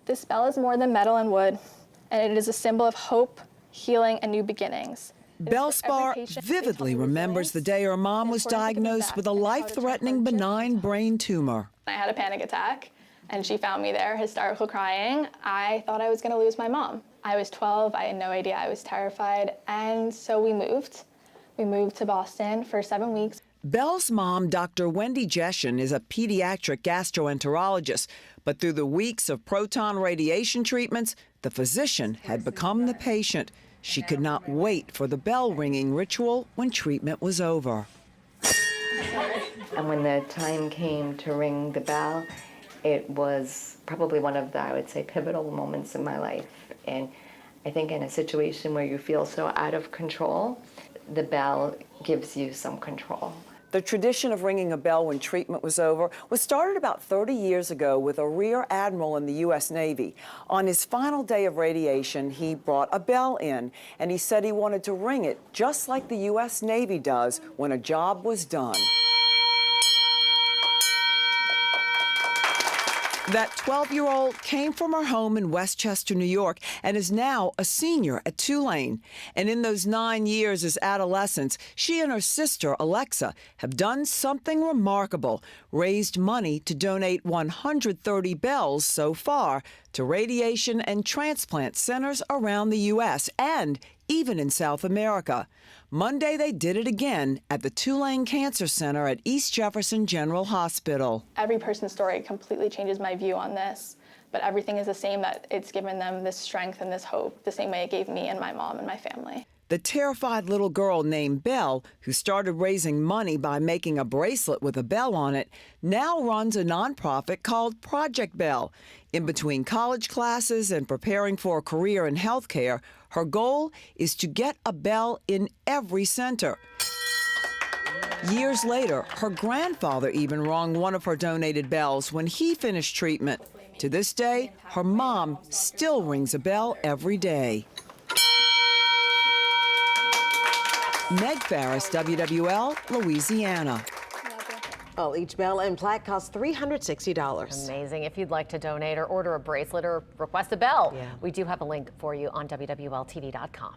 This bell is more than metal and wood, and it is a symbol of hope, healing, and new beginnings. Bellspar vividly remembers the day her mom was diagnosed with a life-threatening benign brain tumor. I had a panic attack, and she found me there, hysterical crying. I thought I was going to lose my mom. I was 12, I had no idea, I was terrified, and so we moved. We moved to Boston for 7 weeks. Belle's mom, Dr. Wendy Jeshen, is a pediatric gastroenterologist, but through the weeks of proton radiation treatments, the physician had become the patient. She could not wait for the bell ringing ritual when treatment was over. And when the time came to ring the bell, it was probably one of the, I would say, pivotal moments in my life. And I think in a situation where you feel so out of control, the bell gives you some control. The tradition of ringing a bell when treatment was over was started about 30 years ago with a rear admiral in the U.S. Navy. On his final day of radiation, he brought a bell in, and he said he wanted to ring it just like the U.S. Navy does when a job was done. That 12-year-old came from her home in Westchester, New York, and is now a senior at Tulane. And in those 9 years as adolescents, she and her sister, Alexa, have done something remarkable, raised money to donate 130 bells so far to radiation and transplant centers around the U.S. and even in South America. Monday, they did it again at the Tulane Cancer Center at East Jefferson General Hospital. Every person's story completely changes my view on this, but everything is the same, that it's given them this strength and this hope, the same way it gave me and my mom and my family. The terrified little girl named Belle, who started raising money by making a bracelet with a bell on it, now runs a nonprofit called Project Bell. In between college classes and preparing for a career in healthcare, her goal is to get a bell in every center. Years later, her grandfather even rung one of her donated bells when he finished treatment. To this day, her mom still rings a bell every day. Meg Farris, WWL, Louisiana. Well, each bell and plaque costs $360. Amazing. If you'd like to donate or order a bracelet or request a bell, yeah, we do have a link for you on WWLTV.com.